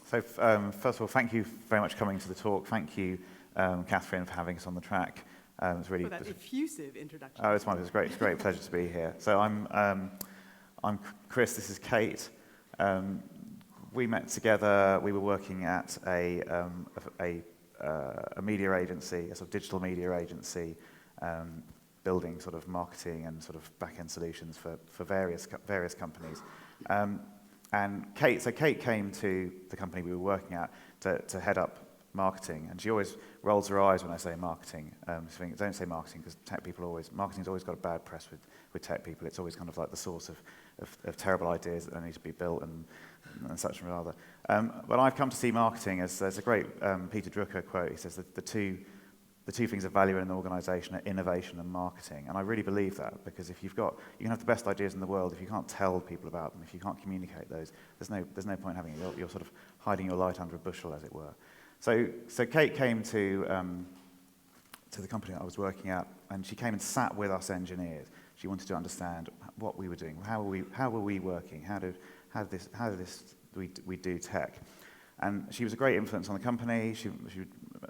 So first of all, thank you very much for coming to the talk. Thank you, Catherine, for having us on the track. It's really for that effusive introduction. Oh, it's wonderful. It's a great pleasure to be here. So I'm Chris. This is Kate. We met together. We were working at a media agency, a sort of digital media agency, building sort of marketing and sort of back-end solutions for various companies. And Kate came to the company we were working at to head up marketing, and she always rolls her eyes when I say marketing. Don't say marketing, because marketing's always got a bad press with tech people. It's always kind of like the source of terrible ideas that need to be built and such and rather. But I've come to see marketing as there's a great Peter Drucker quote. He says that the two things of value in an organization are innovation and marketing. And I really believe that, because if you can have the best ideas in the world, if you can't tell people about them, if you can't communicate those, there's no point having it. You're sort of hiding your light under a bushel, as it were. So Kate came to the company that I was working at, and she came and sat with us engineers. She wanted to understand what we were doing, how were we working, how did we do tech. And she was a great influence on the company. She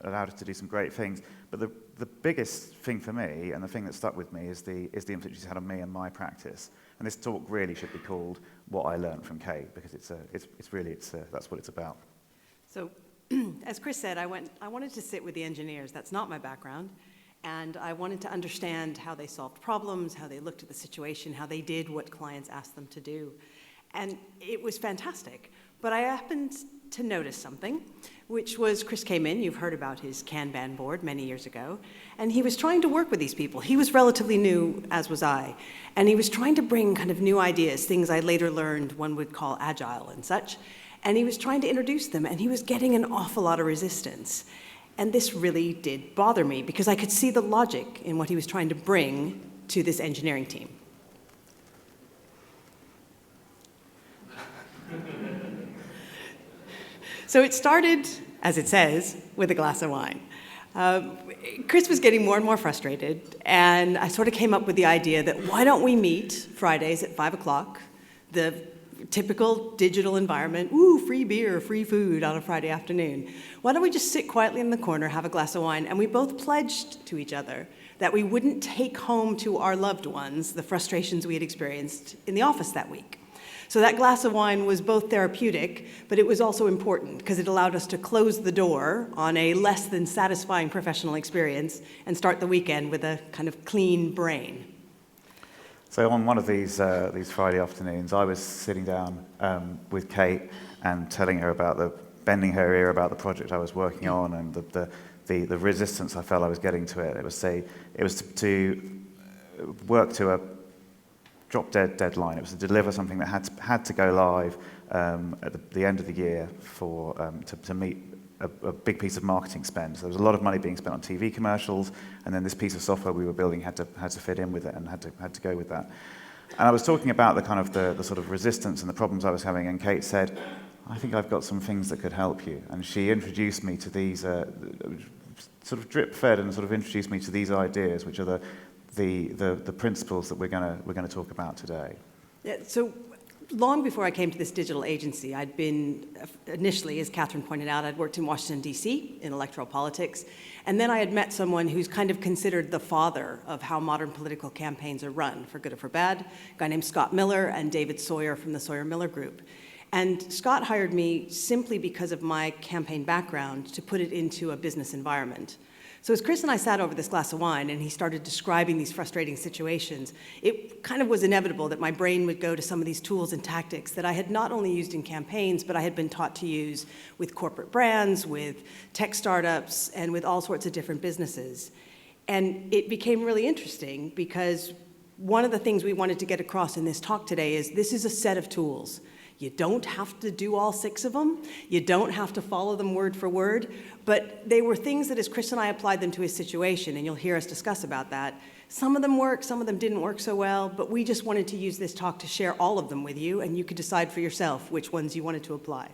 allowed us to do some great things. But the biggest thing for me, and the thing that stuck with me, is the influence she's had on me and my practice. And this talk really should be called "What I Learned from Kate," because that's what it's about. So, as Chris said, I wanted to sit with the engineers. That's not my background. And I wanted to understand how they solved problems, how they looked at the situation, how they did what clients asked them to do. And it was fantastic. But I happened to notice something, which was Chris came in. You've heard about his Kanban board many years ago. And he was trying to work with these people. He was relatively new, as was I. And he was trying to bring kind of new ideas, things I later learned one would call agile and such. And he was trying to introduce them, and he was getting an awful lot of resistance. And this really did bother me, because I could see the logic in what he was trying to bring to this engineering team. So it started, as it says, with a glass of wine. Chris was getting more and more frustrated, and I sort of came up with the idea that why don't we meet Fridays at 5 o'clock, the typical digital environment, free beer, free food on a Friday afternoon. Why don't we just sit quietly in the corner, have a glass of wine, and we both pledged to each other that we wouldn't take home to our loved ones the frustrations we had experienced in the office that week. So that glass of wine was both therapeutic, but it was also important because it allowed us to close the door on a less than satisfying professional experience and start the weekend with a kind of clean brain. So on one of these Friday afternoons, I was sitting down with Kate and telling her bending her ear about the project I was working on and the resistance I felt I was getting to it. It was to work to a drop-dead deadline. It was to deliver something that had to go live at the end of the year to meet a big piece of marketing spend. So there was a lot of money being spent on TV commercials, and then this piece of software we were building had to fit in with it and had to go with that. And I was talking about the kind of the sort of resistance and the problems I was having, and Kate said, "I think I've got some things that could help you." And she introduced me to these sort of drip-fed and sort of introduced me to these ideas, which are the principles that we're going to talk about today. Yeah, so long before I came to this digital agency, I'd been initially, as Catherine pointed out, I'd worked in Washington, D.C. in electoral politics. And then I had met someone who's kind of considered the father of how modern political campaigns are run, for good or for bad, a guy named Scott Miller and David Sawyer from the Sawyer-Miller Group. And Scott hired me simply because of my campaign background to put it into a business environment. So as Chris and I sat over this glass of wine and he started describing these frustrating situations, it kind of was inevitable that my brain would go to some of these tools and tactics that I had not only used in campaigns, but I had been taught to use with corporate brands, with tech startups, and with all sorts of different businesses. And it became really interesting because one of the things we wanted to get across in this talk today is this is a set of tools. You don't have to do all 6 of them. You don't have to follow them word for word. But they were things that as Chris and I applied them to his situation, and you'll hear us discuss about that, some of them worked, some of them didn't work so well, but we just wanted to use this talk to share all of them with you, and you could decide for yourself which ones you wanted to apply.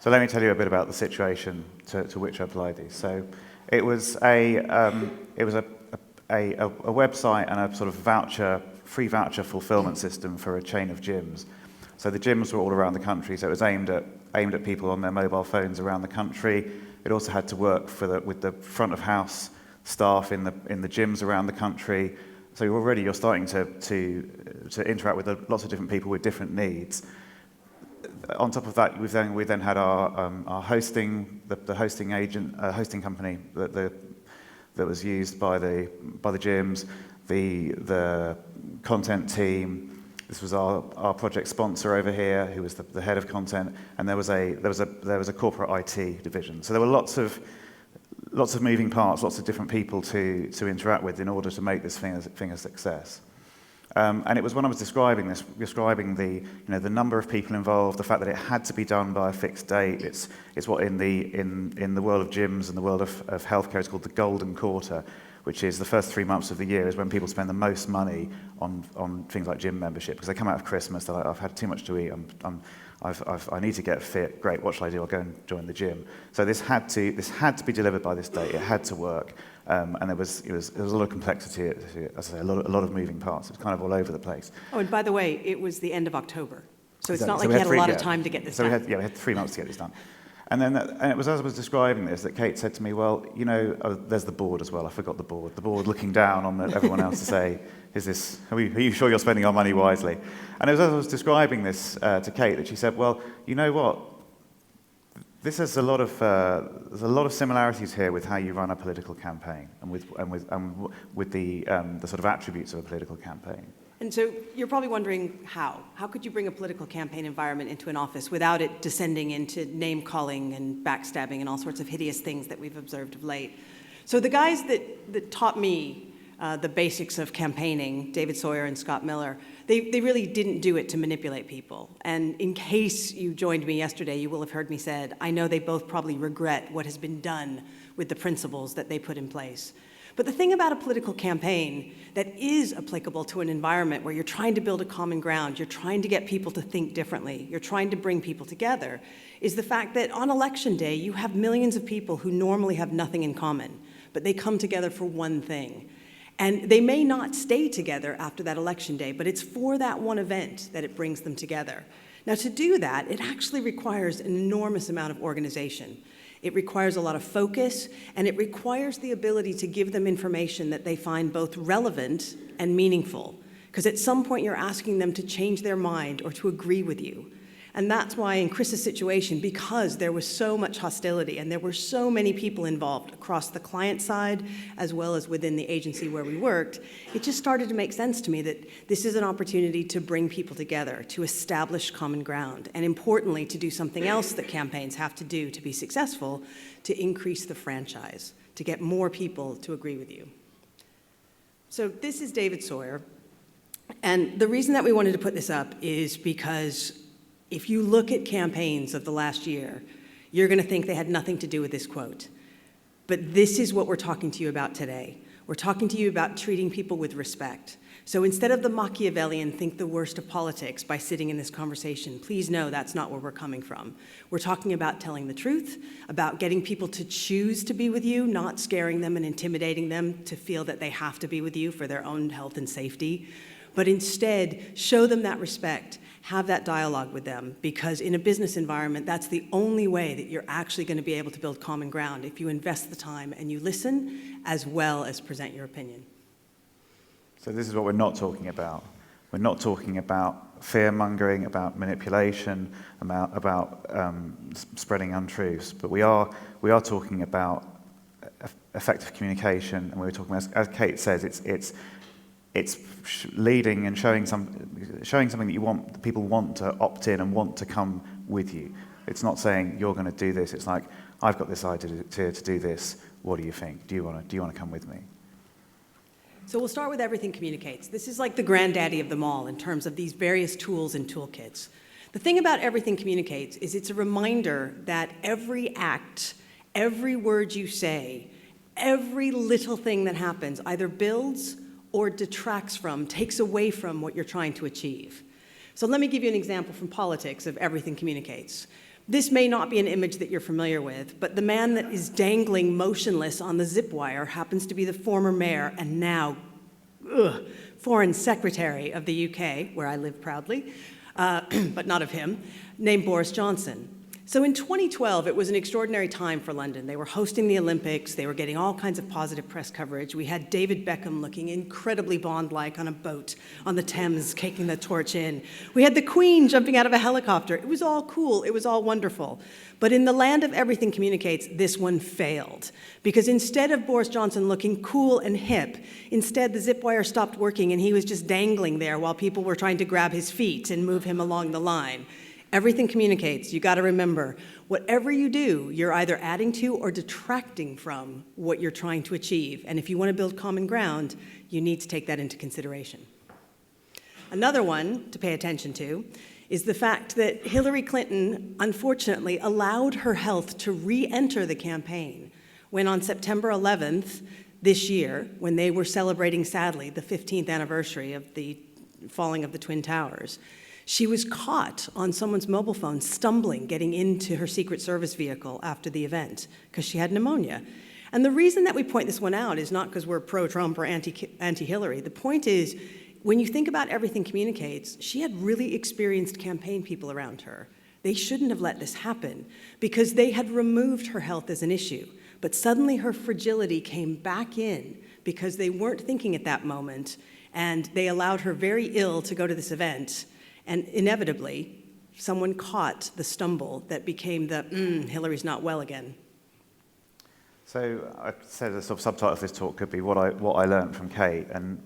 So let me tell you a bit about the situation to which I applied these. So it was a website and a sort of free voucher fulfillment system for a chain of gyms. So the gyms were all around the country, so it was aimed at people on their mobile phones around the country. It also had to work with the front of house staff in the gyms around the country. So you're starting to interact with lots of different people with different needs. On top of that, we then had our hosting, the hosting company that was used by the gyms, the content team. This was our project sponsor over here, who was the head of content, and there was a corporate IT division. So there were lots of moving parts, lots of different people to interact with in order to make this thing a success. And it was when I was describing the number of people involved, the fact that it had to be done by a fixed date. It's what in the world of gyms and the world of healthcare is called the golden quarter, which is the first 3 months of the year is when people spend the most money on things like gym membership, because they come out of Christmas, they're like, I've had too much to eat, I need to get fit. Great, what shall I do? I'll go and join the gym. So this had to be delivered by this date. It had to work, and there was a lot of complexity. As I say, a lot of moving parts. It was kind of all over the place. Oh, and by the way, it was the end of October, so it's Exactly. not like you had a lot of time to get this done. We had 3 months to get this done. And then, and it was as I was describing this that Kate said to me, well, there's the board as well. I forgot the board. The board looking down on everyone else to say, are you sure you're spending our money wisely? And it was as I was describing this to Kate that she said, well, you know what? This has there's a lot of similarities here with how you run a political campaign and with the sort of attributes of a political campaign. And so you're probably wondering how. How could you bring a political campaign environment into an office without it descending into name-calling and backstabbing and all sorts of hideous things that we've observed of late? So the guys that taught me the basics of campaigning, David Sawyer and Scott Miller, they really didn't do it to manipulate people. And in case you joined me yesterday, you will have heard me said, I know they both probably regret what has been done with the principles that they put in place. But the thing about a political campaign that is applicable to an environment where you're trying to build a common ground, you're trying to get people to think differently, you're trying to bring people together, is the fact that on election day, you have millions of people who normally have nothing in common, but they come together for one thing. And they may not stay together after that election day, but it's for that one event that it brings them together. Now, to do that, it actually requires an enormous amount of organization. It requires a lot of focus, and it requires the ability to give them information that they find both relevant and meaningful. Because at some point, you're asking them to change their mind or to agree with you. And that's why in Chris's situation, because there was so much hostility and there were so many people involved across the client side as well as within the agency where we worked, it just started to make sense to me that this is an opportunity to bring people together, to establish common ground, and importantly, to do something else that campaigns have to do to be successful, to increase the franchise, to get more people to agree with you. So this is David Sawyer. And the reason that we wanted to put this up is because if you look at campaigns of the last year, you're going to think they had nothing to do with this quote. But this is what we're talking to you about today. We're talking to you about treating people with respect. So instead of the Machiavellian think the worst of politics by sitting in this conversation, please know that's not where we're coming from. We're talking about telling the truth, about getting people to choose to be with you, not scaring them and intimidating them to feel that they have to be with you for their own health and safety, but instead show them that respect. Have that dialogue with them, because in a business environment, that's the only way that you're actually going to be able to build common ground, if you invest the time and you listen as well as present your opinion. So this is what we're not talking about. We're not talking about fear-mongering, about manipulation, about spreading untruths, but we are talking about effective communication, and we're talking, as Kate says, it's leading and showing something that people want to opt in and want to come with you. It's not saying you're going to do this. It's like, I've got this idea to do this. What do you think? Do you want to come with me? So we'll start with Everything Communicates. This is like the granddaddy of them all in terms of these various tools and toolkits. The thing about Everything Communicates is it's a reminder that every act, every word you say, every little thing that happens either builds or detracts from, takes away from what you're trying to achieve. So let me give you an example from politics of Everything Communicates. This may not be an image that you're familiar with, but the man that is dangling motionless on the zip wire happens to be the former mayor and now Foreign Secretary of the UK, where I live proudly, but not of him, named Boris Johnson. So in 2012, it was an extraordinary time for London. They were hosting the Olympics. They were getting all kinds of positive press coverage. We had David Beckham looking incredibly Bond-like on a boat on the Thames, taking the torch in. We had the Queen jumping out of a helicopter. It was all cool. It was all wonderful. But in the land of everything communicates, this one failed. Because instead of Boris Johnson looking cool and hip, instead the zip wire stopped working and he was just dangling there while people were trying to grab his feet and move him along the line. Everything communicates. You got to remember, whatever you do, you're either adding to or detracting from what you're trying to achieve. And if you want to build common ground, you need to take that into consideration. Another one to pay attention to is the fact that Hillary Clinton, unfortunately, allowed her health to re-enter the campaign when on September 11th this year, when they were celebrating, sadly, the 15th anniversary of the falling of the Twin Towers, she was caught on someone's mobile phone stumbling, getting into her Secret Service vehicle after the event because she had pneumonia. And the reason that we point this one out is not because we're pro-Trump or anti-Hillary. The point is, when you think about everything communicates, she had really experienced campaign people around her. They shouldn't have let this happen because they had removed her health as an issue. But suddenly her fragility came back in because they weren't thinking at that moment, and they allowed her very ill to go to this event. And inevitably, someone caught the stumble that became the, Hillary's not well again. So I said the sort of subtitle of this talk could be what I learned from Kate. And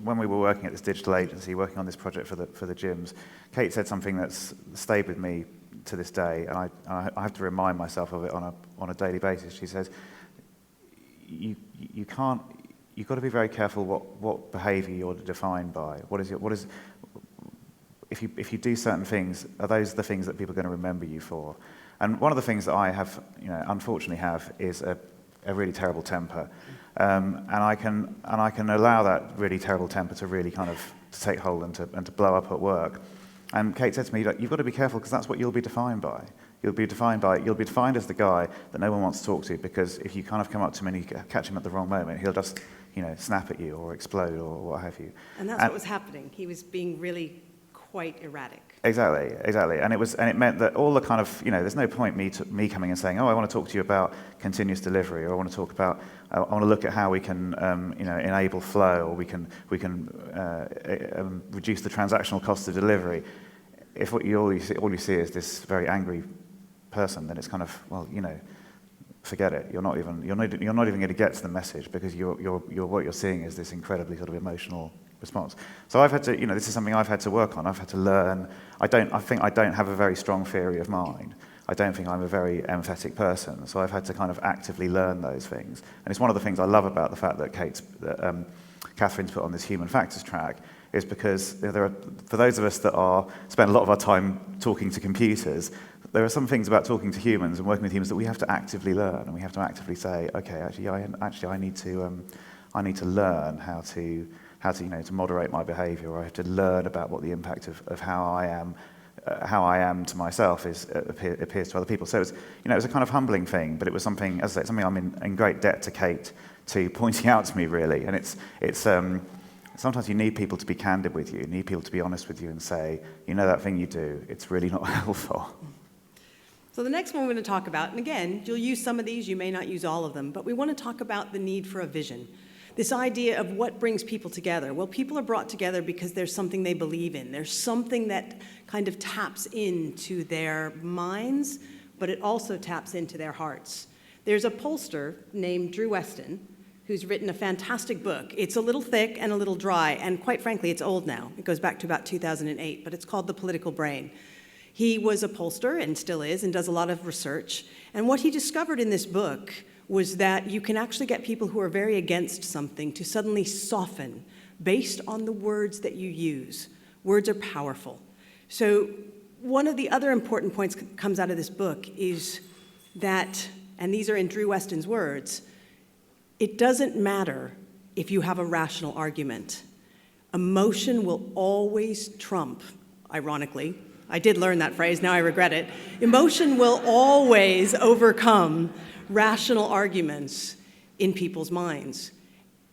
when we were working at this digital agency, working on this project for the gyms, Kate said something that's stayed with me to this day, and I have to remind myself of it on a daily basis. She says, you've got to be very careful what behaviour you're defined by. If you do certain things, are those the things that people are going to remember you for? And one of the things that I have, unfortunately have, is a really terrible temper, and I can allow that really terrible temper to really kind of to take hold and to blow up at work. And Kate said to me, "Look, you've got to be careful because that's what you'll be defined by. You'll be defined as the guy that no one wants to talk to, because if you kind of come up to him and you catch him at the wrong moment, he'll just snap at you or explode or what have you." And that's what was happening. He was being really quite erratic. Exactly, and it meant that all the kind of, there's no point me coming and saying, "Oh, I want to talk to you about continuous delivery," or I want to look at how we can, enable flow, or we can reduce the transactional cost of delivery. If all you see is this very angry person, then it's kind of, forget it. You're not even going to get to the message, because what you're seeing is this incredibly sort of emotional response. So I've had to, this is something I've had to work on. I've had to learn. I think I don't have a very strong theory of mind. I don't think I'm a very empathetic person. So I've had to kind of actively learn those things. And it's one of the things I love about the fact that Catherine's put on this human factors track, is because for those of us that spend a lot of our time talking to computers, there are some things about talking to humans and working with humans that we have to actively learn, and we have to actively say, okay, I need to learn how to moderate my behaviour, or I have to learn about what the impact of how I am to myself appears to other people. So it was a kind of humbling thing, but it was something, as I say, something I'm in great debt to Kate to pointing out to me, really. And it's sometimes you need people to be candid with you, you need people to be honest with you and say, that thing you do, it's really not helpful. So the next one we're going to talk about, and again, you'll use some of these, you may not use all of them, but we want to talk about the need for a vision. This idea of what brings people together. Well, people are brought together because there's something they believe in. There's something that kind of taps into their minds, but it also taps into their hearts. There's a pollster named Drew Weston who's written a fantastic book. It's a little thick and a little dry, and quite frankly, it's old now. It goes back to about 2008, but it's called The Political Brain. He was a pollster, and still is, and does a lot of research. And what he discovered in this book was that you can actually get people who are very against something to suddenly soften based on the words that you use. Words are powerful. So one of the other important points that comes out of this book is that, and these are in Drew Weston's words, it doesn't matter if you have a rational argument. Emotion will always trump, ironically, I did learn that phrase, now I regret it. Emotion will always overcome rational arguments in people's minds.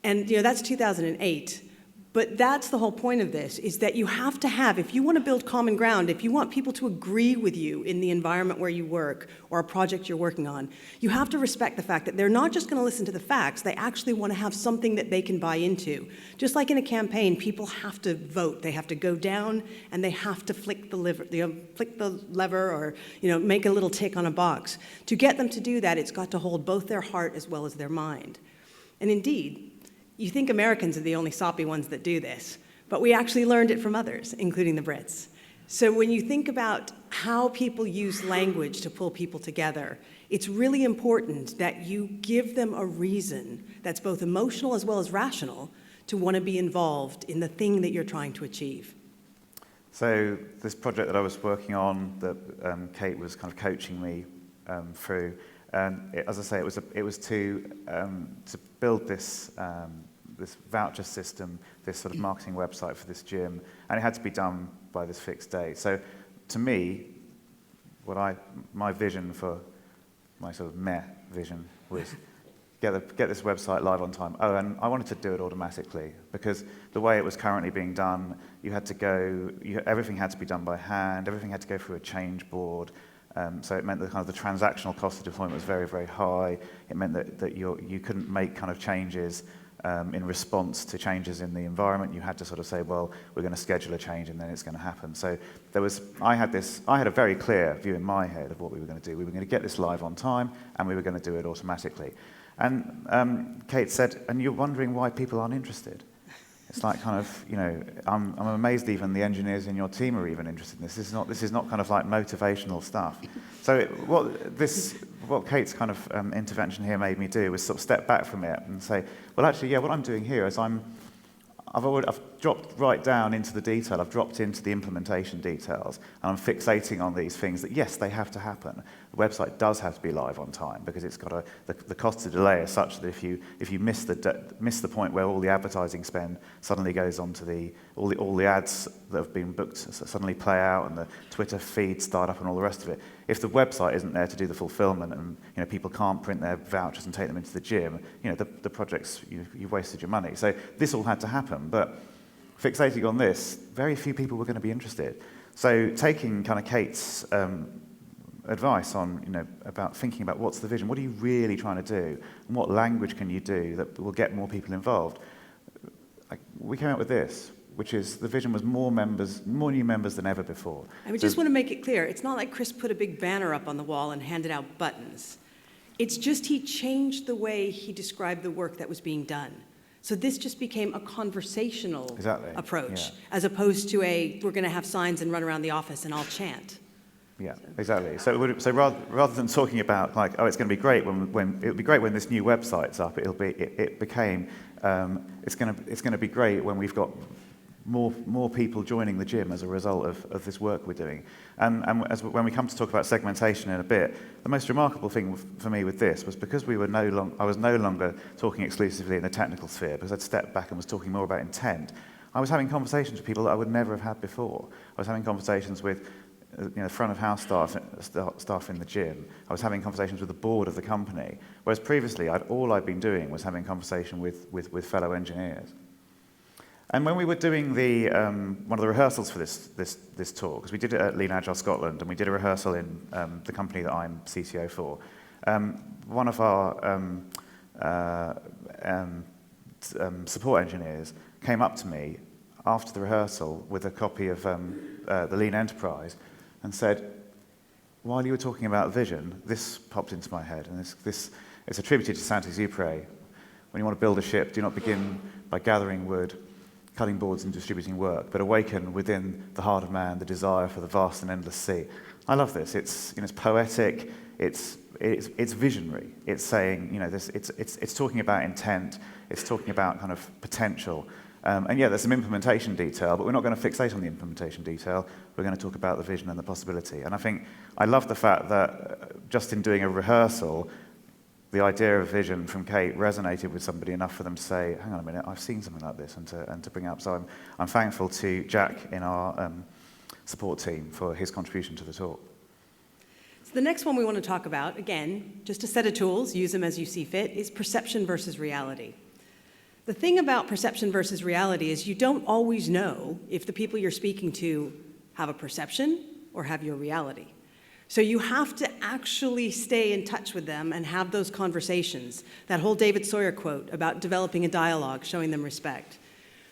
And that's 2008. But that's the whole point of this, is that you have to have, if you want to build common ground, if you want people to agree with you in the environment where you work or a project you're working on, you have to respect the fact that they're not just going to listen to the facts, they actually want to have something that they can buy into. Just like in a campaign, people have to vote. They have to go down and they have to flick the lever or make a little tick on a box. To get them to do that, it's got to hold both their heart as well as their mind. And indeed, you think Americans are the only soppy ones that do this, but we actually learned it from others, including the Brits. So when you think about how people use language to pull people together, it's really important that you give them a reason that's both emotional as well as rational to want to be involved in the thing that you're trying to achieve. So this project that I was working on, that Kate was kind of coaching me through, as I say, it was to build this this voucher system, this sort of marketing website for this gym, and it had to be done by this fixed date. So to me, my vision for my sort of meh vision was get this website live on time. Oh, and I wanted to do it automatically, because the way it was currently being done, everything had to be done by hand, everything had to go through a change board. So it meant that kind of the transactional cost of deployment was very, very high. It meant that you couldn't make kind of changes in response to changes in the environment. You had to sort of say, well, we're going to schedule a change and then it's going to happen. So I had a very clear view in my head of what we were going to do. We were going to get this live on time and we were going to do it automatically. And Kate said, and you're wondering why people aren't interested. It's like kind of, I'm amazed even the engineers in your team are even interested in this. This is not kind of like motivational stuff. So what Kate's kind of intervention here made me do was sort of step back from it and say, well, actually, yeah, what I'm doing here is I've dropped right down into the detail. I've dropped into the implementation details, and I'm fixating on these things that, yes, they have to happen. The website does have to be live on time, because it's got the cost of delay is such that if you miss the point where all the advertising spend suddenly goes on to all the ads that have been booked suddenly play out, and the Twitter feeds start up and all the rest of it. If the website isn't there to do the fulfillment, and people can't print their vouchers and take them into the gym, the project's you've wasted your money. So this all had to happen, but fixating on this, very few people were going to be interested. So taking kind of Kate's advice on, about thinking about what's the vision, what are you really trying to do, and what language can you do that will get more people involved, we came up with this, which is the vision was more new members than ever before. I just want to make it clear, it's not like Chris put a big banner up on the wall and handed out buttons. It's just he changed the way he described the work that was being done. So this just became a conversational approach, as opposed to we're going to have signs and run around the office and I'll chant. Yeah, exactly. So rather than talking about like, oh, it's going to be great when it'll be great when this new website's up. It's going to be great when we've got more people joining the gym as a result of this work we're doing. And when we come to talk about segmentation in a bit, the most remarkable thing for me with this was because I was no longer talking exclusively in the technical sphere, because I'd stepped back and was talking more about intent. I was having conversations with people that I would never have had before. I was having conversations with front of house staff in the gym. I was having conversations with the board of the company, whereas previously all I'd been doing was having conversation with fellow engineers. And when we were doing one of the rehearsals for this talk, because we did it at Lean Agile Scotland, and we did a rehearsal in the company that I'm CTO for, one of our support engineers came up to me after the rehearsal with a copy of the Lean Enterprise and said, while you were talking about vision, this popped into my head, and it's attributed to Saint-Exupéry. When you want to build a ship, do not begin by gathering wood, cutting boards and distributing work, but awaken within the heart of man the desire for the vast and endless sea. I love this. It's poetic. It's visionary. It's saying it's talking about intent. It's talking about kind of potential. And yeah, there's some implementation detail, but we're not going to fixate on the implementation detail. We're going to talk about the vision and the possibility. And I love the fact that just in doing a rehearsal, the idea of vision from Kate resonated with somebody enough for them to say, hang on a minute, I've seen something like this, and to bring it up. So I'm thankful to Jack in our support team for his contribution to the talk. So the next one we want to talk about, again, just a set of tools, use them as you see fit, is perception versus reality. The thing about perception versus reality is you don't always know if the people you're speaking to have a perception or have your reality. So you have to actually stay in touch with them and have those conversations. That whole David Sawyer quote about developing a dialogue, showing them respect.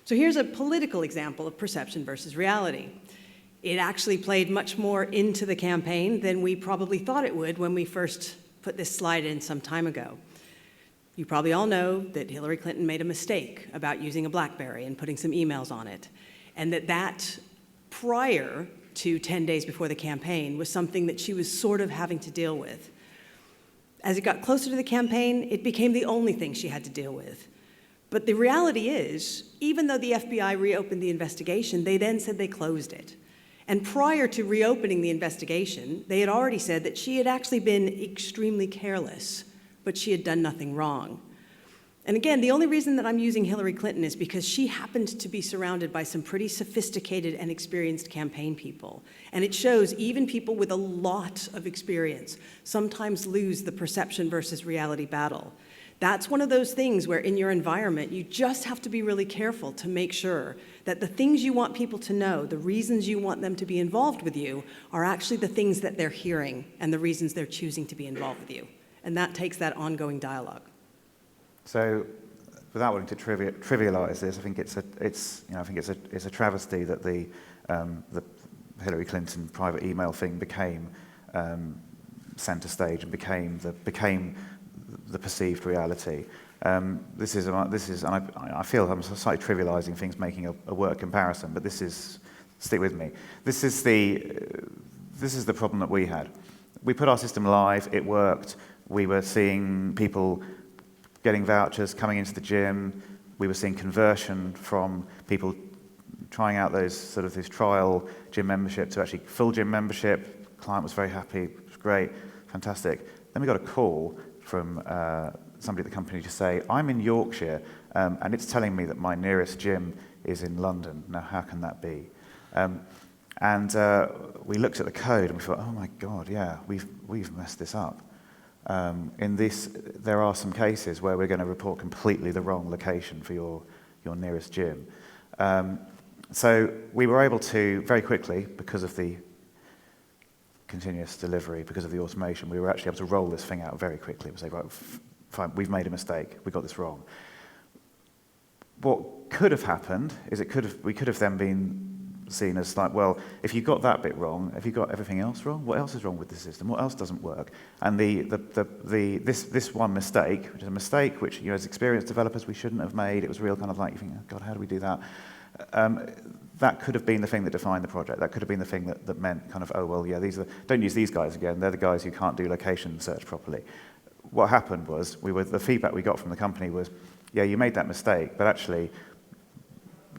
So here's a political example of perception versus reality. It actually played much more into the campaign than we probably thought it would when we first put this slide in some time ago. You probably all know that Hillary Clinton made a mistake about using a BlackBerry and putting some emails on it, and that prior to 10 days before the campaign was something that she was sort of having to deal with. As it got closer to the campaign, it became the only thing she had to deal with. But the reality is, even though the FBI reopened the investigation, they then said they closed it. And prior to reopening the investigation, they had already said that she had actually been extremely careless, but she had done nothing wrong. And again, the only reason that I'm using Hillary Clinton is because she happened to be surrounded by some pretty sophisticated and experienced campaign people. And it shows even people with a lot of experience sometimes lose the perception versus reality battle. That's one of those things where in your environment, you just have to be really careful to make sure that the things you want people to know, the reasons you want them to be involved with you, are actually the things that they're hearing and the reasons they're choosing to be involved with you. And that takes that ongoing dialogue. So, without wanting to trivialize this, I think it's a travesty that the Hillary Clinton private email thing became center stage and became the perceived reality. This is, and I feel I'm slightly trivializing things, making a work comparison, but stick with me. This is the problem that we had. We put our system live, it worked. We were seeing people getting vouchers, coming into the gym. We were seeing conversion from people trying out this trial gym membership to actually full gym membership. Client was very happy, it was great, fantastic. Then we got a call from somebody at the company to say, I'm in Yorkshire, and it's telling me that my nearest gym is in London. Now, how can that be? And we looked at the code and we thought, oh my God, yeah, we've messed this up. There are some cases where we're going to report completely the wrong location for your nearest gym. So we were able to, very quickly, because of the continuous delivery, because of the automation, we were actually able to roll this thing out very quickly and say, right, fine, we've made a mistake, we got this wrong. What could have happened is we could have then been seen as like, well, if you got that bit wrong, have you got everything else wrong? What else is wrong with the system? What else doesn't work? And this one mistake, which is a mistake which, as experienced developers we shouldn't have made, it was real kind of like, you think, oh God, how do we do that? That could have been the thing that defined the project. That could have been the thing that meant kind of, oh, well, yeah, don't use these guys again. They're the guys who can't do location search properly. What happened was, the feedback we got from the company was, yeah, you made that mistake, but actually,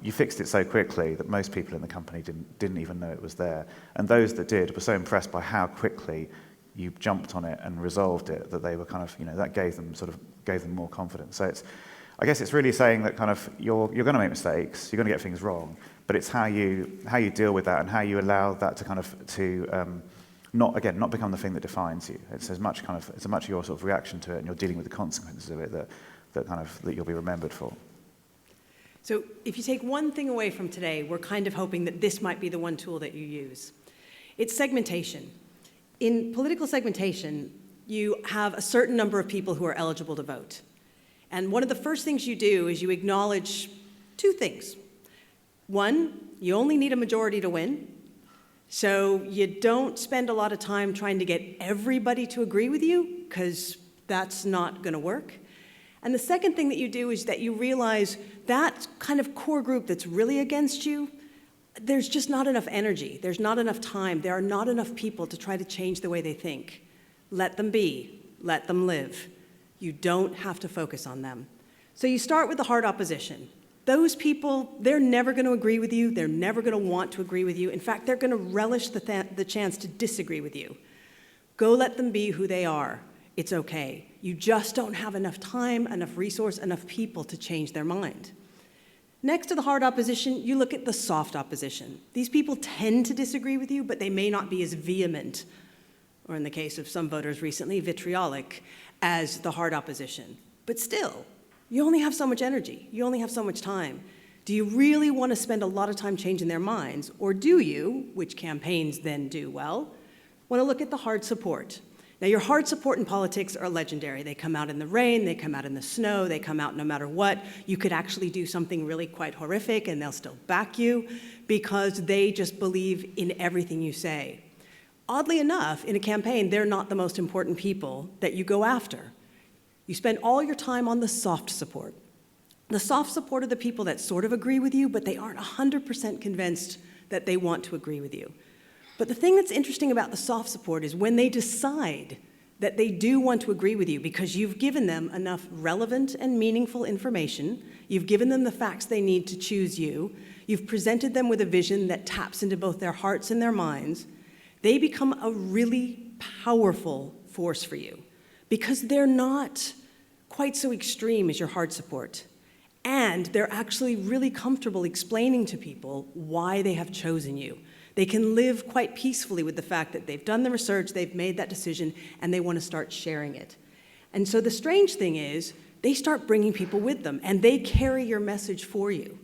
you fixed it so quickly that most people in the company didn't even know it was there. And those that did were so impressed by how quickly you jumped on it and resolved it that they were kind of, that gave them more confidence. So I guess it's really saying that kind of you're going to make mistakes, you're going to get things wrong, but it's how you deal with that and how you allow that to kind of not become the thing that defines you. It's as much your sort of reaction to it, and you're dealing with the consequences of it that you'll be remembered for. So if you take one thing away from today, we're kind of hoping that this might be the one tool that you use. It's segmentation. In political segmentation, you have a certain number of people who are eligible to vote. And one of the first things you do is you acknowledge two things. One, you only need a majority to win. So you don't spend a lot of time trying to get everybody to agree with you, because that's not going to work. And the second thing that you do is that you realize that kind of core group that's really against you, there's just not enough energy. There's not enough time. There are not enough people to try to change the way they think. Let them be. Let them live. You don't have to focus on them. So you start with the hard opposition. Those people, they're never going to agree with you. They're never going to want to agree with you. In fact, they're going to relish the chance to disagree with you. Go let them be who they are. It's okay. You just don't have enough time, enough resource, enough people to change their mind. Next to the hard opposition, you look at the soft opposition. These people tend to disagree with you, but they may not be as vehement, or in the case of some voters recently, vitriolic, as the hard opposition. But still, you only have so much energy. You only have so much time. Do you really want to spend a lot of time changing their minds? Or do you, which campaigns then do well, want to look at the hard support? Now, your hard support in politics are legendary. They come out in the rain, they come out in the snow, they come out no matter what. You could actually do something really quite horrific and they'll still back you because they just believe in everything you say. Oddly enough, in a campaign, they're not the most important people that you go after. You spend all your time on the soft support. The soft support are the people that sort of agree with you, but they aren't 100% convinced that they want to agree with you. But the thing that's interesting about the soft support is when they decide that they do want to agree with you because you've given them enough relevant and meaningful information, you've given them the facts they need to choose you, you've presented them with a vision that taps into both their hearts and their minds, they become a really powerful force for you because they're not quite so extreme as your hard support. And they're actually really comfortable explaining to people why they have chosen you. They can live quite peacefully with the fact that they've done the research, they've made that decision, and they want to start sharing it. And so the strange thing is, they start bringing people with them, and they carry your message for you.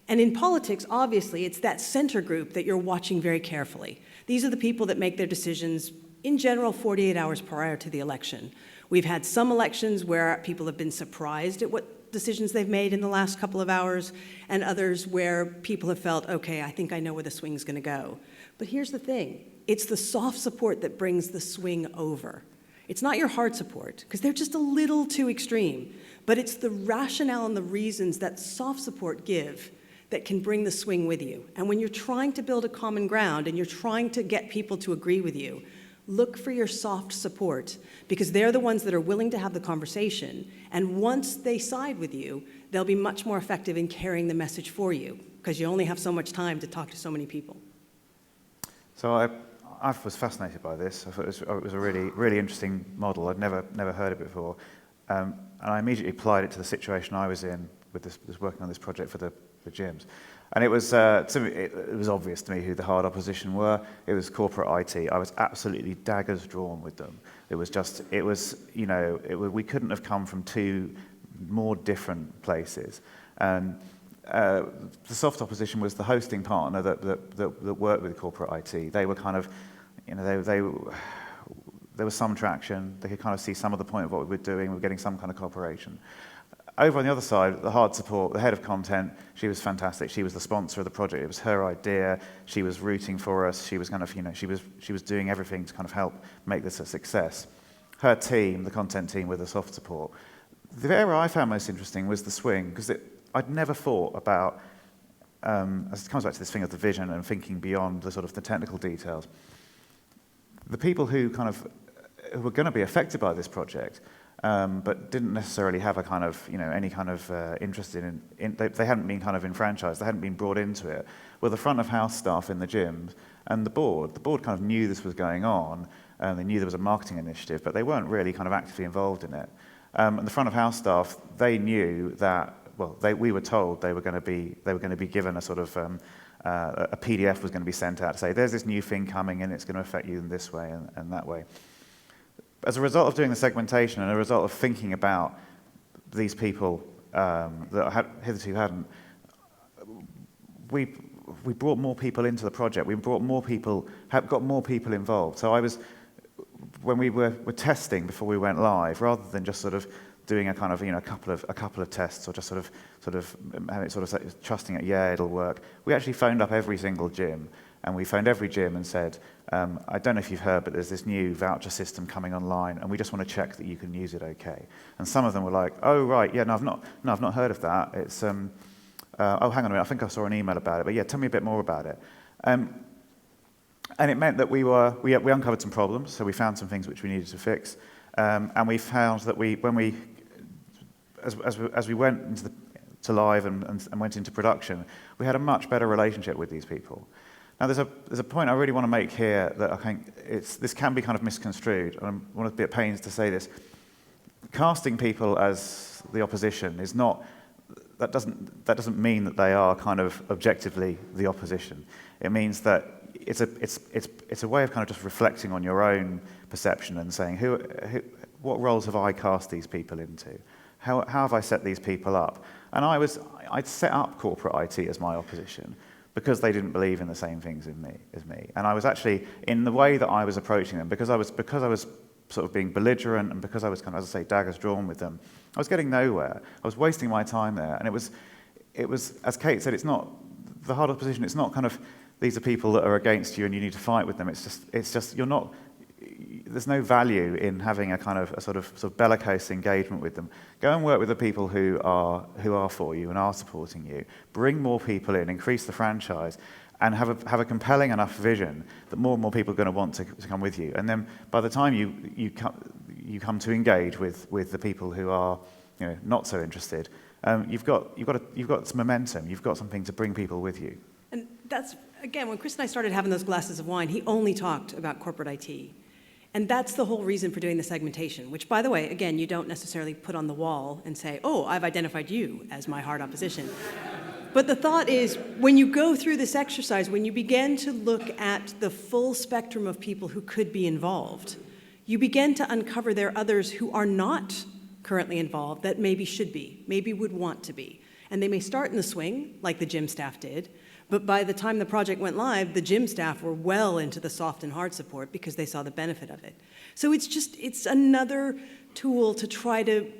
And in politics, obviously, it's that center group that you're watching very carefully. These are the people that make their decisions, in general, 48 hours prior to the election. We've had some elections where people have been surprised at what decisions they've made in the last couple of hours, and others where people have felt, okay, I think I know where the swing's going to go. But here's the thing. It's the soft support that brings the swing over. It's not your hard support, because they're just a little too extreme, but it's the rationale and the reasons that soft support give that can bring the swing with you. And when you're trying to build a common ground and you're trying to get people to agree with you, look for your soft support, because they're the ones that are willing to have the conversation. And once they side with you, they'll be much more effective in carrying the message for you, because you only have so much time to talk to so many people. So I was fascinated by this. I thought it was a really, really interesting model. I'd never heard it before. And I immediately applied it to the situation I was in with this working on this project for the gyms. And it was obvious to me who the hard opposition were. It was corporate IT. I was absolutely daggers drawn with them. We couldn't have come from two more different places. And the soft opposition was the hosting partner that worked with corporate IT. They were kind of, there was some traction. They could kind of see some of the point of what we were doing. We were getting some kind of cooperation. Over on the other side, the hard support, the head of content, she was fantastic. She was the sponsor of the project. It was her idea. She was rooting for us. She was kind of, she was doing everything to kind of help make this a success. Her team, the content team, with the soft support. The area I found most interesting was the swing, because I'd never thought about, as it comes back to this thing of the vision and thinking beyond the sort of the technical details. The people who were going to be affected by this project, but didn't necessarily have a kind of, any kind of interest in they hadn't been kind of enfranchised, they hadn't been brought into it, were the front of house staff in the gyms and the board. The board kind of knew this was going on, they knew there was a marketing initiative, but they weren't really kind of actively involved in it. And the front of house staff, they knew that, we were told they were going to be given a sort of, a PDF was going to be sent out to say, there's this new thing coming and it's going to affect you in this way and that way. As a result of doing the segmentation and a result of thinking about these people that hitherto hadn't, we brought more people into the project. We brought more people, got more people involved. So when we were testing before we went live, rather than just sort of doing a kind of a couple of tests or just sort of having it sort of trusting it, yeah, it'll work. We actually phoned up every single gym. And we phoned every gym and said, I don't know if you've heard, but there's this new voucher system coming online, and we just want to check that you can use it okay. And some of them were like, oh, right, yeah, I've not heard of that. It's, oh, hang on a minute, I think I saw an email about it, but yeah, tell me a bit more about it. And it meant that we uncovered some problems, so we found some things which we needed to fix. And we found that as we went into to live and went into production, we had a much better relationship with these people. Now, there's a point I really want to make here that I think this can be kind of misconstrued, and I want to be at pains to say this. Casting people as the opposition is not that doesn't mean that they are kind of objectively the opposition. It means that it's a way of kind of just reflecting on your own perception and saying, what roles have I cast these people into? How have I set these people up? And I'd set up corporate IT as my opposition because they didn't believe in the same things as me. And I was actually, in the way that I was approaching them, because I was sort of being belligerent, and because I was kind of, as I say, daggers drawn with them, I was getting nowhere. I was wasting my time there. And it was, as Kate said, it's not the hard opposition. It's not kind of, these are people that are against you and you need to fight with them. It's just you're not. There's no value in having a kind of a sort of bellicose engagement with them. Go and work with the people who are for you and are supporting you. Bring more people in, increase the franchise, and have a compelling enough vision that more and more people are going to want to come with you. And then by the time you come to engage with the people who are not so interested, you've got some momentum. You've got something to bring people with you. And that's, again, when Chris and I started having those glasses of wine, he only talked about corporate IT. And that's the whole reason for doing the segmentation, which, by the way, again, you don't necessarily put on the wall and say, oh, I've identified you as my hard opposition. But the thought is, when you go through this exercise, when you begin to look at the full spectrum of people who could be involved, you begin to uncover there are others who are not currently involved that maybe should be, maybe would want to be. And they may start in the swing, like the gym staff did, but by the time the project went live, the gym staff were well into the soft and hard support because they saw the benefit of it. So it's another tool to try to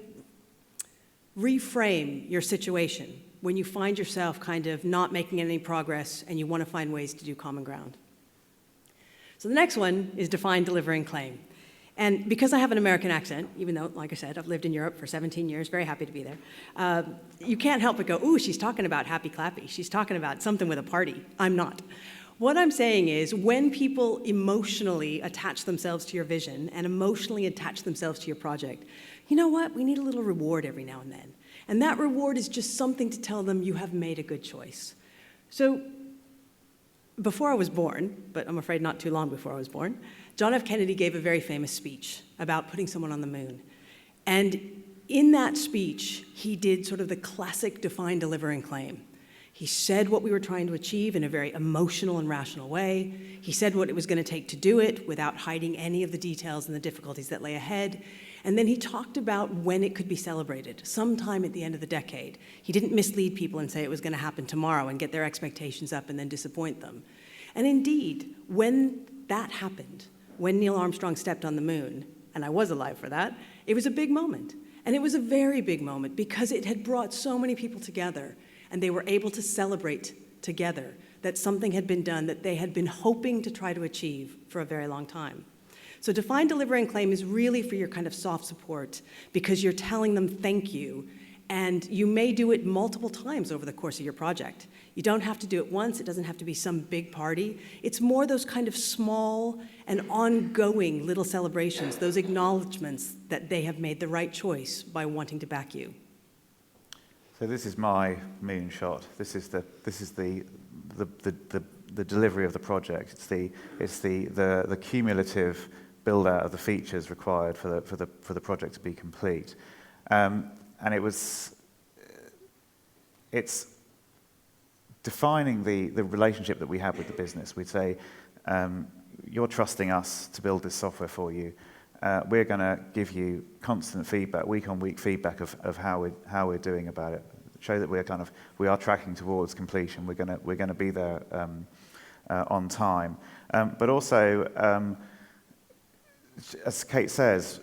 reframe your situation when you find yourself kind of not making any progress and you want to find ways to do common ground. So the next one is define, deliver, and claim. And because I have an American accent, even though, like I said, I've lived in Europe for 17 years, very happy to be there, you can't help but go, ooh, she's talking about happy clappy. She's talking about something with a party. I'm not. What I'm saying is when people emotionally attach themselves to your vision and emotionally attach themselves to your project, you know what? We need a little reward every now and then. And that reward is just something to tell them you have made a good choice. So before I was born, but I'm afraid not too long before I was born, John F. Kennedy gave a very famous speech about putting someone on the moon. And in that speech, he did sort of the classic define, deliver, and claim. He said what we were trying to achieve in a very emotional and rational way. He said what it was going to take to do it without hiding any of the details and the difficulties that lay ahead. And then he talked about when it could be celebrated, sometime at the end of the decade. He didn't mislead people and say it was going to happen tomorrow and get their expectations up and then disappoint them. And indeed, when that happened, when Neil Armstrong stepped on the moon, and I was alive for that, it was a big moment. And it was a very big moment because it had brought so many people together, and they were able to celebrate together that something had been done that they had been hoping to try to achieve for a very long time. So define, deliver, and claim is really for your kind of soft support because you're telling them thank you, and you may do it multiple times over the course of your project. You don't have to do it once. It doesn't have to be some big party. It's more those kind of small and ongoing little celebrations, those acknowledgments that they have made the right choice by wanting to back you. So this is my moonshot. This is the delivery of the project. It's the cumulative build out of the features required for the project to be complete. And it's defining the relationship that we have with the business. We'd say, you're trusting us to build this software for you. We're going to give you constant feedback, week-on-week feedback of how we're doing about it. Show that we are tracking towards completion. We're going to be there on time, but also, as Kate says,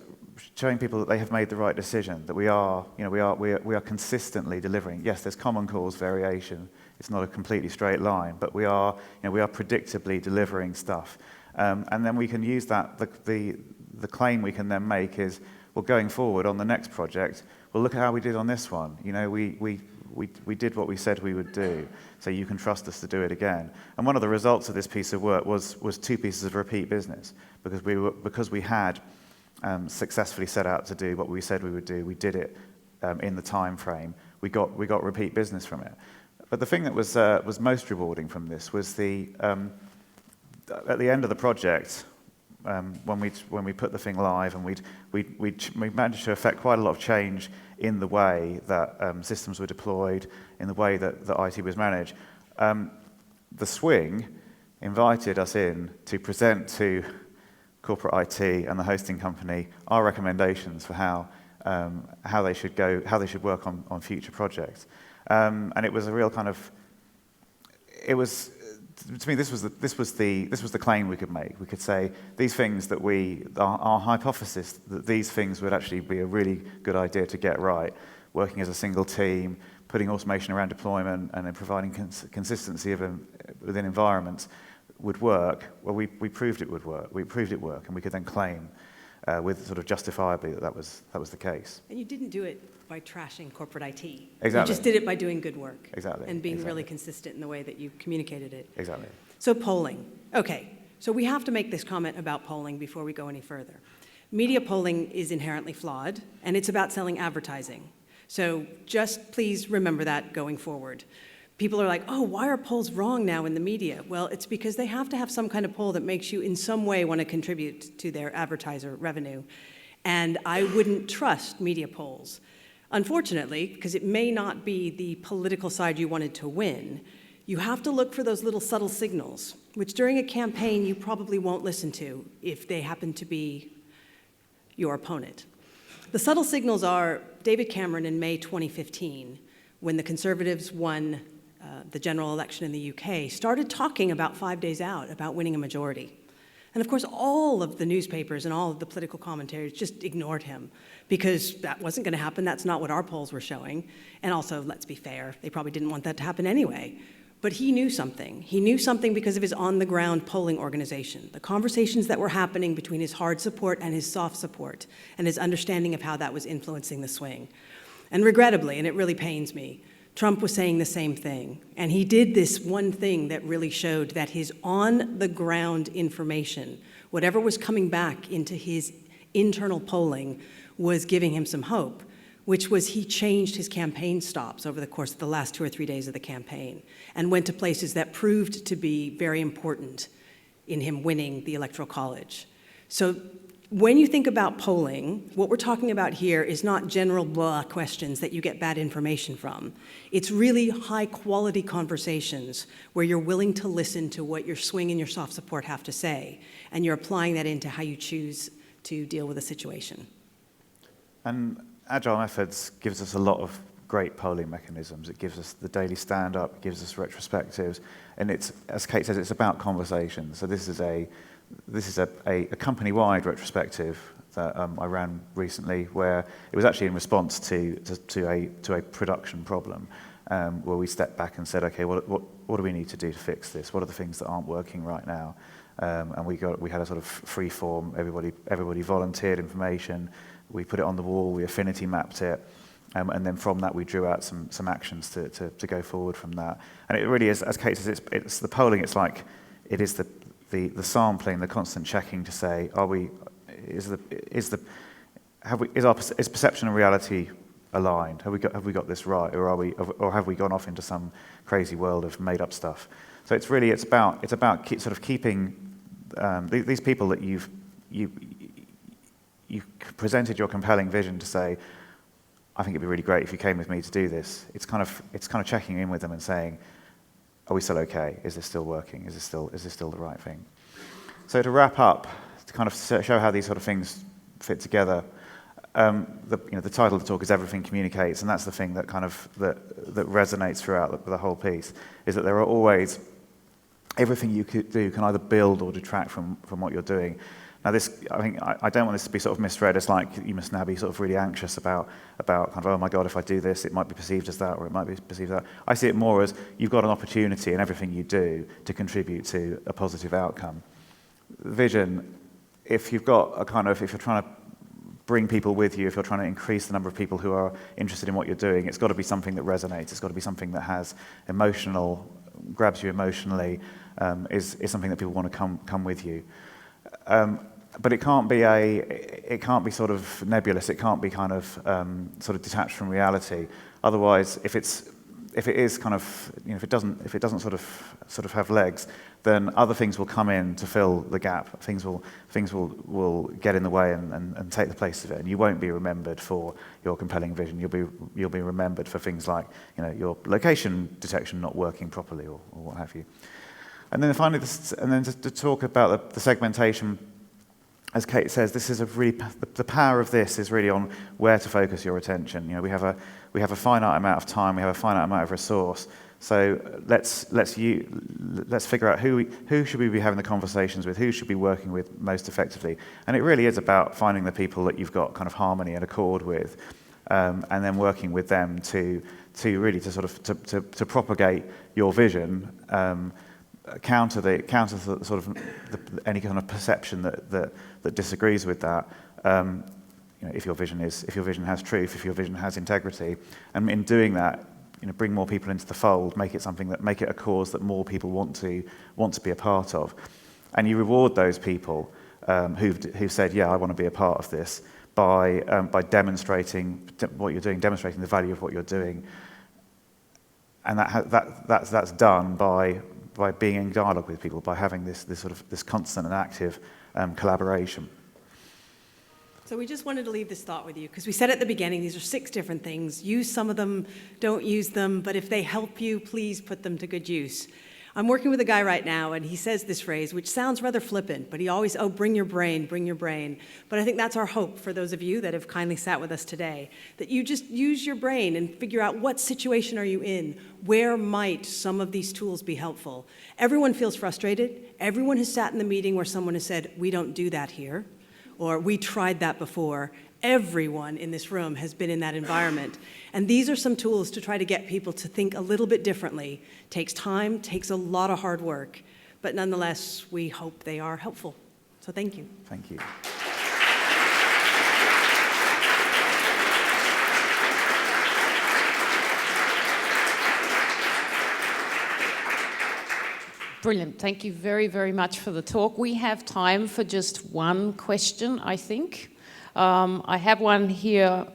showing people that they have made the right decision. That we are consistently delivering. Yes, there's common cause variation. It's not a completely straight line, but we are predictably delivering stuff. And then we can use that. The claim we can then make is, well, going forward on the next project, well, look at how we did on this one. We did what we said we would do, so you can trust us to do it again. And one of the results of this piece of work was 2 pieces of repeat business, because we had successfully set out to do what we said we would do. We did it in the time frame. We got repeat business from it. But the thing that was most rewarding from this was at the end of the project, when we put the thing live, and we managed to affect quite a lot of change in the way that systems were deployed, in the way that IT was managed. The swing invited us in to present to corporate IT and the hosting company our recommendations for how they should work on future projects. And it was a real kind of, to me, this was the claim we could make. We could say these things that our hypothesis that these things would actually be a really good idea to get right, working as a single team, putting automation around deployment, and then providing consistency within environments would work. Well, we proved it would work. We proved it worked, and we could then claim with sort of justifiably that was the case. And you didn't do it by trashing corporate IT. Exactly. You just did it by doing good work. Exactly. And being really consistent in the way that you communicated it. Exactly. So polling. Okay, so we have to make this comment about polling before we go any further. Media polling is inherently flawed, and it's about selling advertising. So just please remember that going forward. People are like, oh, why are polls wrong now in the media? Well, it's because they have to have some kind of poll that makes you in some way want to contribute to their advertiser revenue. And I wouldn't trust media polls. Unfortunately, because it may not be the political side you wanted to win, you have to look for those little subtle signals, which during a campaign you probably won't listen to if they happen to be your opponent. The subtle signals are David Cameron in May 2015, when the Conservatives won the general election in the UK, started talking about 5 days out about winning a majority. And of course, all of the newspapers and all of the political commentators just ignored him because that wasn't going to happen. That's not what our polls were showing. And also, let's be fair, they probably didn't want that to happen anyway. But he knew something. He knew something because of his on-the-ground polling organization, the conversations that were happening between his hard support and his soft support, and his understanding of how that was influencing the swing. And regrettably, and it really pains me, Trump was saying the same thing. And he did this one thing that really showed that his on-the-ground information, whatever was coming back into his internal polling, was giving him some hope, which was he changed his campaign stops over the course of the last 2 or 3 days of the campaign and went to places that proved to be very important in him winning the Electoral College. So when you think about polling, what we're talking about here is not general blah questions that you get bad information from. It's really high-quality conversations where you're willing to listen to what your swing and your soft support have to say, and you're applying that into how you choose to deal with a situation. And Agile Methods gives us a lot of great polling mechanisms. It gives us the daily stand-up, it gives us retrospectives, and it's, as Kate says, it's about conversations. So this is a company-wide retrospective that I ran recently, where it was actually in response to a production problem, where we stepped back and said, okay, what do we need to do to fix this? What are the things that aren't working right now? And we had a sort of free form. Everybody volunteered information. We put it on the wall. We affinity mapped it. And then from that, we drew out some actions to go forward from that. And it really is, as Kate says, it's the polling. It's like it is the sampling, the constant checking to say, is perception and reality aligned? Have we got this right, or have we gone off into some crazy world of made up stuff? So it's about keeping these people that you presented your compelling vision to say, I think it'd be really great if you came with me to do this. It's kind of checking in with them and saying, are we still okay? Is this still working? Is this still the right thing? So to wrap up, to kind of show how these sort of things fit together, the title of the talk is Everything Communicates, and that's the thing that that resonates throughout the whole piece, is that there are always, everything you could do can either build or detract from what you're doing. Now I don't want this to be sort of misread as like you must now be sort of really anxious about kind of, oh my God, if I do this, it might be perceived as that, or it might be perceived as that. I see it more as you've got an opportunity in everything you do to contribute to a positive outcome. Vision, if you're trying to bring people with you, if you're trying to increase the number of people who are interested in what you're doing, it's got to be something that resonates. It's got to be something that has grabs you emotionally, is something that people want to come with you. But it can't be sort of nebulous. It can't be kind of sort of detached from reality. Otherwise, if it's if it is kind of, if it doesn't sort of have legs, then other things will come in to fill the gap. Things will get in the way and take the place of it, and you won't be remembered for your compelling vision. You'll be remembered for things like, your location detection not working properly or what have you. And then finally, to talk about the segmentation. As Kate says, this is the power of this is really on where to focus your attention. We have a finite amount of time, we have a finite amount of resource. So let's figure out who should we be having the conversations with, who should be working with most effectively. And it really is about finding the people that you've got kind of harmony and accord with, and then working with them to propagate your vision. Counter any kind of perception that disagrees with that. If your vision has truth, if your vision has integrity, and in doing that, bring more people into the fold, make it a cause that more people want to be a part of, and you reward those people who've said, yeah, I want to be a part of this by demonstrating what you're doing, demonstrating the value of what you're doing, and that's done by being in dialogue with people, by having this constant and active collaboration. So we just wanted to leave this thought with you, because we said at the beginning, these are 6 different things. Use some of them, don't use them, but if they help you, please put them to good use. I'm working with a guy right now, and he says this phrase, which sounds rather flippant, but he always, bring your brain, bring your brain. But I think that's our hope for those of you that have kindly sat with us today, that you just use your brain and figure out what situation are you in, where might some of these tools be helpful. Everyone feels frustrated. Everyone has sat in the meeting where someone has said, we don't do that here, or we tried that before. Everyone in this room has been in that environment. And these are some tools to try to get people to think a little bit differently. Takes time, takes a lot of hard work, but nonetheless, we hope they are helpful. So thank you. Thank you. Brilliant. Thank you very, very much for the talk. We have time for just one question, I think. I have one here.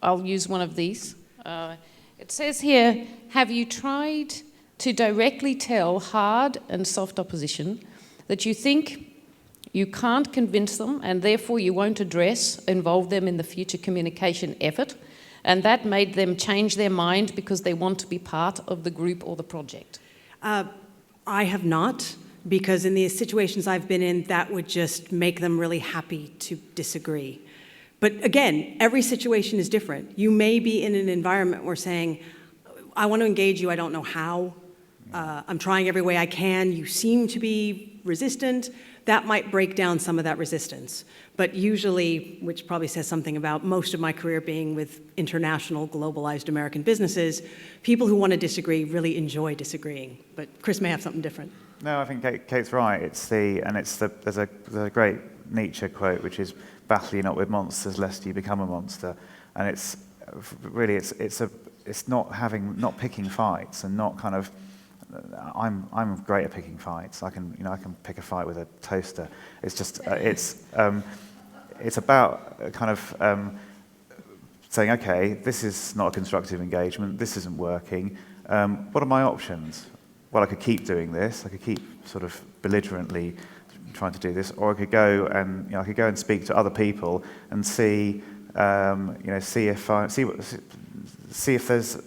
I'll use one of these. It says here, have you tried to directly tell hard and soft opposition that you think you can't convince them and therefore you won't involve them in the future communication effort, and that made them change their mind because they want to be part of the group or the project? I have not, because in the situations I've been in, that would just make them really happy to disagree. But again, every situation is different. You may be in an environment where saying, I want to engage you, I don't know how. I'm trying every way I can. You seem to be resistant. That might break down some of that resistance. But usually, which probably says something about most of my career being with international, globalized American businesses, people who want to disagree really enjoy disagreeing. But Chris may have something different. No, I think Kate's right. There's a great Nietzsche quote, which is, battle ye not with monsters lest you become a monster. And it's not picking fights and not kind of, I'm great at picking fights. I can pick a fight with a toaster. It's just it's about kind of saying, okay, this is not a constructive engagement. This isn't working. What are my options? Well, I could keep doing this. I could keep sort of belligerently trying to do this, or I could go and speak to other people and see if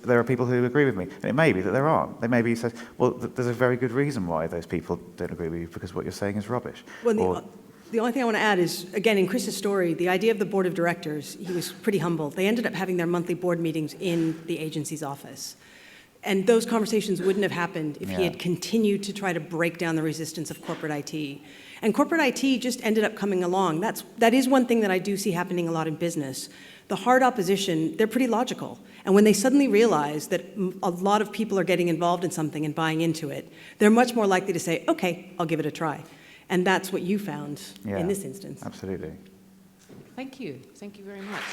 there are people who agree with me. And it may be that there aren't. They may be said, well, there's a very good reason why those people don't agree with you, because what you're saying is rubbish. Well, the only thing I want to add is, again, in Chris's story, the idea of the board of directors, he was pretty humble. They ended up having their monthly board meetings in the agency's office. And those conversations wouldn't have happened if he had continued to try to break down the resistance of corporate IT. And corporate IT just ended up coming along. That is one thing that I do see happening a lot in business. The hard opposition, they're pretty logical. And when they suddenly realize that a lot of people are getting involved in something and buying into it, they're much more likely to say, okay, I'll give it a try. And that's what you found in this instance. Absolutely. Thank you. Thank you very much.